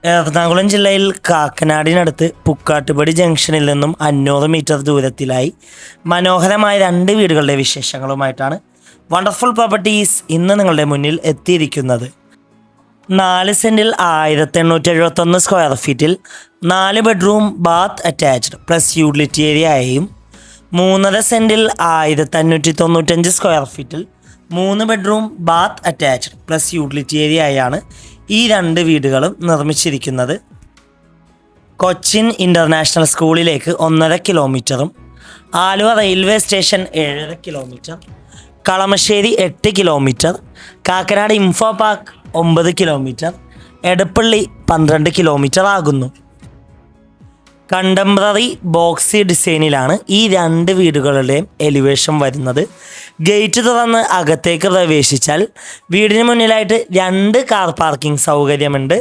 എറണാകുളം ജില്ലയിൽ കാക്കനാടിനടുത്ത് പുക്കാട്ടുപടി ജംഗ്ഷനിൽ നിന്നും 500 മീറ്റർ ദൂരത്തിലായി മനോഹരമായ 2 വീടുകളുടെ വിശേഷങ്ങളുമായിട്ടാണ് വണ്ടർഫുൾ പ്രോപ്പർട്ടീസ് ഇന്ന് നിങ്ങളുടെ മുന്നിൽ എത്തിയിരിക്കുന്നത്. 4 സെൻറ്റിൽ 1871 സ്ക്വയർ ഫീറ്റിൽ 4 bedroom bath attached plus utility ഏരിയയും 3.5 സെൻറ്റിൽ 1595 സ്ക്വയർ ഫീറ്റിൽ 3 bedroom bath attached plus utility ഏരിയയാണ് ഈ 2 വീടുകളും നിർമ്മിച്ചിരിക്കുന്നത്. കൊച്ചിൻ ഇൻ്റർനാഷണൽ സ്കൂളിലേക്ക് 1.5 കിലോമീറ്ററും Aluva railway station 7.5 kilometre, Kalamassery 8 kilometre, Kakkanad info park 9 kilometre, Edappally 12 kilometre ആകുന്നു. കണ്ടംപററി ബോക്സി ഡിസൈനിലാണ് ഈ 2 വീടുകളുടെയും എലിവേഷൻ വരുന്നത്. ഗേറ്റ് തുറന്ന് അകത്തേക്ക് പ്രവേശിച്ചാൽ വീടിന് മുന്നിലായിട്ട് 2 കാർ പാർക്കിംഗ് സൗകര്യമുണ്ട്.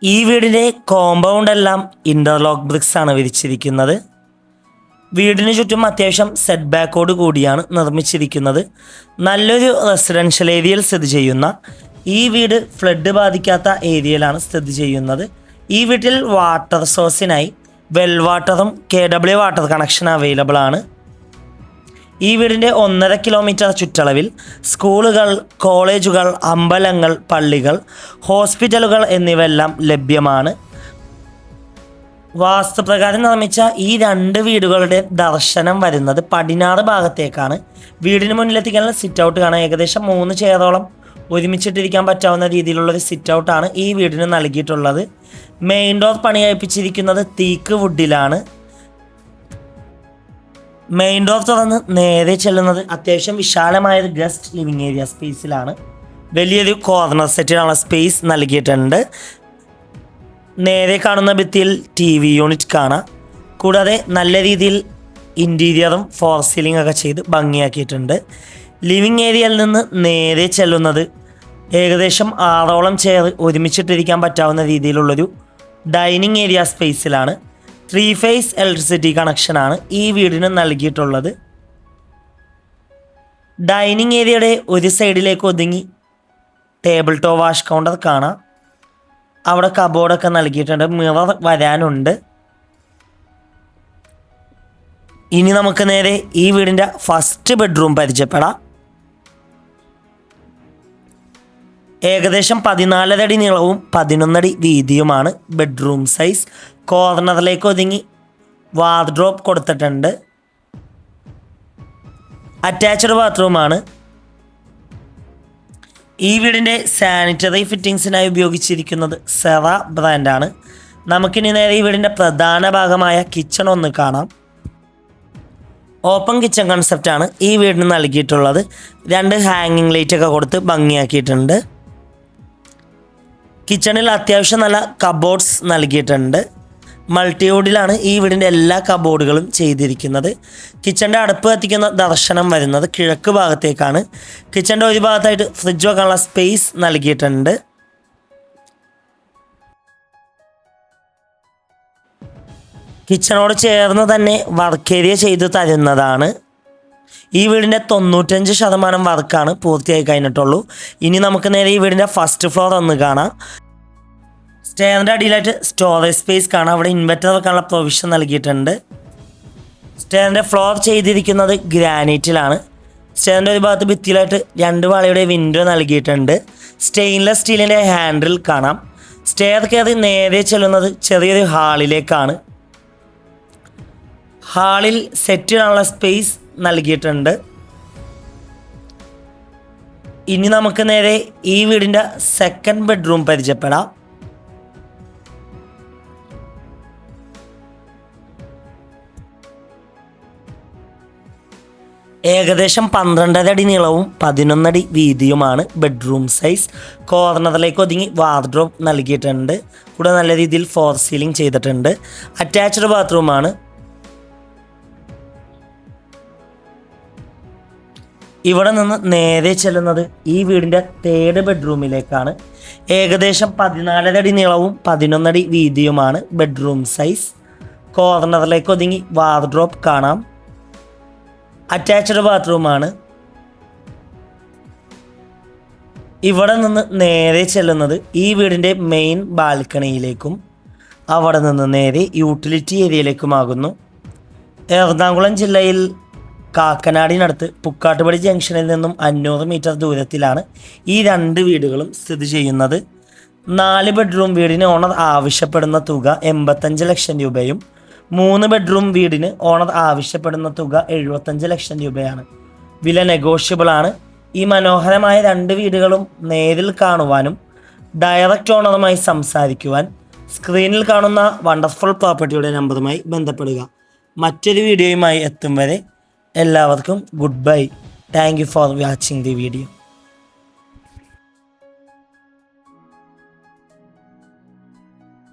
ഈ വീടിൻ്റെ കോമ്പൗണ്ട് എല്ലാം ഇൻ്റർലോക്ക് ബ്രിക്സ് ആണ് വിരിച്ചിരിക്കുന്നത്. വീടിന് ചുറ്റും അത്യാവശ്യം സെറ്റ് ബാക്കോട് കൂടിയാണ് നിർമ്മിച്ചിരിക്കുന്നത്. നല്ലൊരു റെസിഡൻഷ്യൽ ഏരിയയിൽ സ്ഥിതി ചെയ്യുന്ന ഈ വീട് ഫ്ലഡ് ബാധിക്കാത്ത ഏരിയയിലാണ് സ്ഥിതി ചെയ്യുന്നത്. ഈ വീട്ടിൽ വാട്ടർ സോഴ്സിനായി വെൽ വാട്ടറും KW വാട്ടർ കണക്ഷൻ അവൈലബിൾ ആണ്. ഈ വീടിൻ്റെ 1.5 കിലോമീറ്റർ ചുറ്റളവിൽ സ്കൂളുകൾ, കോളേജുകൾ, അമ്പലങ്ങൾ, പള്ളികൾ, ഹോസ്പിറ്റലുകൾ എന്നിവയെല്ലാം ലഭ്യമാണ്. വാസ്തുപ്രകാരം നിർമ്മിച്ച ഈ 2 വീടുകളുടെ ദർശനം വരുന്നത് പടിഞ്ഞാറ് ഭാഗത്തേക്കാണ്. വീടിന് മുന്നിലെത്തിക്കാനുള്ള സിറ്റ് ഔട്ട് കാണാൻ ഏകദേശം 3 ചെയറോളം ഒരുമിച്ചിട്ടിരിക്കാൻ പറ്റാവുന്ന രീതിയിലുള്ളൊരു സിറ്റ് ഔട്ടാണ് ഈ വീടിന് നൽകിയിട്ടുള്ളത്. മെയിൻ ഡോർ പണികഴിപ്പിച്ചിരിക്കുന്നത് തേക്ക് വുഡിലാണ്. മെയിൻ ഡോർ തുറന്ന് നേരെ ചെല്ലുന്നത് അത്യാവശ്യം വിശാലമായൊരു ഗസ്റ്റ് ലിവിങ് ഏരിയ സ്പേസിലാണ്. വലിയൊരു കോർണർ സെറ്റിനുള്ള സ്പേസ് നൽകിയിട്ടുണ്ട്. നേരെ കാണുന്ന ഭിത്തിയിൽ TV യൂണിറ്റ് കാണാം. കൂടാതെ നല്ല രീതിയിൽ ഇൻറ്റീരിയറും ഫോർ സീലിംഗ് ഒക്കെ ചെയ്ത് ഭംഗിയാക്കിയിട്ടുണ്ട്. ലിവിങ് ഏരിയയിൽ നിന്ന് നേരെ ചെല്ലുന്നത് ഏകദേശം 6ഓളം ചെയർ ഒരുമിച്ചിട്ടിരിക്കാൻ പറ്റാവുന്ന രീതിയിലുള്ളൊരു ഡൈനിങ് ഏരിയ സ്പേസിലാണ്. 3 ഫേസ് ഇലക്ട്രിസിറ്റി കണക്ഷനാണ് ഈ വീടിന് നൽകിയിട്ടുള്ളത്. ഡൈനിങ് ഏരിയയുടെ ഒരു സൈഡിലേക്ക് ഒതുങ്ങി ടേബിൾ ടോപ്പ് വാഷ് കൗണ്ടർ കാണാം. അവിടെ കബോർഡൊക്കെ നൽകിയിട്ടുണ്ട്. മിറർ വരാനുണ്ട്. ഇനി നമുക്ക് നേരെ ഈ വീടിൻ്റെ ഫസ്റ്റ് ബെഡ്റൂം പരിചയപ്പെടാം. ഏകദേശം 14 അടി നീളവും 11 അടി വീതിയുമാണ് ബെഡ്റൂം സൈസ്. കോർണറിലേക്ക് ഒതുങ്ങി വാർഡ്രോബ് കൊടുത്തിട്ടുണ്ട്. അറ്റാച്ച്ഡ് ബാത്റൂമാണ്. ഈ വീടിൻ്റെ സാനിറ്ററി ഫിറ്റിങ്സിനായി ഉപയോഗിച്ചിരിക്കുന്നത് സെറ ബ്രാൻഡാണ്. നമുക്കിനി നേരെ ഈ വീടിൻ്റെ പ്രധാന ഭാഗമായ കിച്ചൺ ഒന്ന് കാണാം. ഓപ്പൺ കിച്ചൺ കൺസെപ്റ്റാണ് ഈ വീടിന് നൽകിയിട്ടുള്ളത്. 2 ഹാങ്ങിങ് ലൈറ്റൊക്കെ കൊടുത്ത് ഭംഗിയാക്കിയിട്ടുണ്ട്. കിച്ചണിൽ അത്യാവശ്യം നല്ല കബോർഡ്സ് നൽകിയിട്ടുണ്ട്. മൾട്ടിവുഡിലാണ് ഈ വീടിൻ്റെ എല്ലാ കബോർഡുകളും ചെയ്തിരിക്കുന്നത്. കിച്ചൻ്റെ അടുപ്പ് കത്തിക്കുന്ന ദർശനം വരുന്നത് കിഴക്ക് ഭാഗത്തേക്കാണ്. കിച്ചൻ്റെ ഒരു ഭാഗത്തായിട്ട് ഫ്രിഡ്ജ് വെക്കാനുള്ള സ്പേസ് നൽകിയിട്ടുണ്ട്. കിച്ചണോട് ചേർന്ന് തന്നെ വർക്ക് ഏരിയ ചെയ്തു തരുന്നതാണ്. ഈ വീടിൻ്റെ 95% വർക്കാണ് പൂർത്തിയായി കഴിഞ്ഞിട്ടുള്ളൂ. ഇനി നമുക്ക് നേരെ ഈ വീടിൻ്റെ ഫസ്റ്റ് ഫ്ലോർ ഒന്ന് കാണാം. സ്റ്റെയറിൻ്റെ അടിയിലായിട്ട് സ്റ്റോറേജ് സ്പേസ് കാണാം. അവിടെ ഇൻവെർട്ടർ വെക്കാനുള്ള പ്രൊവിഷൻ നൽകിയിട്ടുണ്ട്. സ്റ്റെയറിൻ്റെ ഫ്ലോർ ചെയ്തിരിക്കുന്നത് ഗ്രാനൈറ്റിലാണ്. സ്റ്റെയറിൻ്റെ ഒരു ഭാഗത്ത് ഭിത്തിയിലായിട്ട് 2 വാളയുടെ വിൻഡോ നൽകിയിട്ടുണ്ട്. സ്റ്റെയിൻലെസ് സ്റ്റീലിൻ്റെ ഹാൻഡിൽ കാണാം. സ്റ്റെയർ കയറി നേരെ ചെല്ലുന്നത് ചെറിയൊരു ഹാളിലേക്കാണ്. ഹാളിൽ സെറ്റ് ചെയ്യാനുള്ള സ്പേസ് നൽകിയിട്ടുണ്ട്. ഇനി നമുക്ക് നേരെ ഈ വീടിൻ്റെ സെക്കൻഡ് ബെഡ്റൂം പരിചയപ്പെടാം. ഏകദേശം 12 അടി നീളവും 11 അടി വീതിയുമാണ് ബെഡ്റൂം സൈസ്. കോർണറിലേക്ക് ഒതുങ്ങി വാർഡ്രോബ് നൽകിയിട്ടുണ്ട്. കൂടെ നല്ല രീതിയിൽ ഫോർ സീലിംഗ് ചെയ്തിട്ടുണ്ട്. അറ്റാച്ച്ഡ് ബാത്റൂമാണ്. ഇവിടെ നിന്ന് നേരെ ചെല്ലുന്നത് ഈ വീടിൻ്റെ 3rd ബെഡ്റൂമിലേക്കാണ്. ഏകദേശം 14 അടി നീളവും 11 അടി വീതിയുമാണ് ബെഡ്റൂം സൈസ്. കോർണറിലേക്ക് ഒതുങ്ങി വാർഡ്രോബ് കാണാം. അറ്റാച്ച്ഡ് ബാത്റൂമാണ്. ഇവിടെ നിന്ന് നേരെ ചെല്ലുന്നത് ഈ വീടിൻ്റെ മെയിൻ ബാൽക്കണിയിലേക്കും അവിടെ നിന്ന് നേരെ യൂട്ടിലിറ്റി ഏരിയയിലേക്കുമാകുന്നു. എറണാകുളം ജില്ലയിൽ കാക്കനാടിനടുത്ത് പുക്കാട്ടുപടി ജംഗ്ഷനിൽ നിന്നും 500 മീറ്റർ ദൂരത്തിലാണ് ഈ 2 വീടുകളും സ്ഥിതി ചെയ്യുന്നത്. 4 ബെഡ്റൂം വീടിന് ഓണർ ആവശ്യപ്പെടുന്ന തുക 85 ലക്ഷം രൂപയും 3 ബെഡ്റൂം വീടിന് ഓണർ ആവശ്യപ്പെടുന്ന തുക 75 ലക്ഷം രൂപയാണ്. വില നെഗോഷ്യബിൾ ആണ്. ഈ മനോഹരമായ 2 വീടുകളും നേരിൽ കാണുവാനും ഡയറക്റ്റ് ഓണറുമായി സംസാരിക്കുവാൻ സ്ക്രീനിൽ കാണുന്ന വണ്ടർഫുൾ പ്രോപ്പർട്ടിയുടെ നമ്പറുമായി ബന്ധപ്പെടുക. മറ്റൊരു വീഡിയോയുമായി എത്തും വരെ എല്ലാവർക്കും good bye. Thank you for watching the video.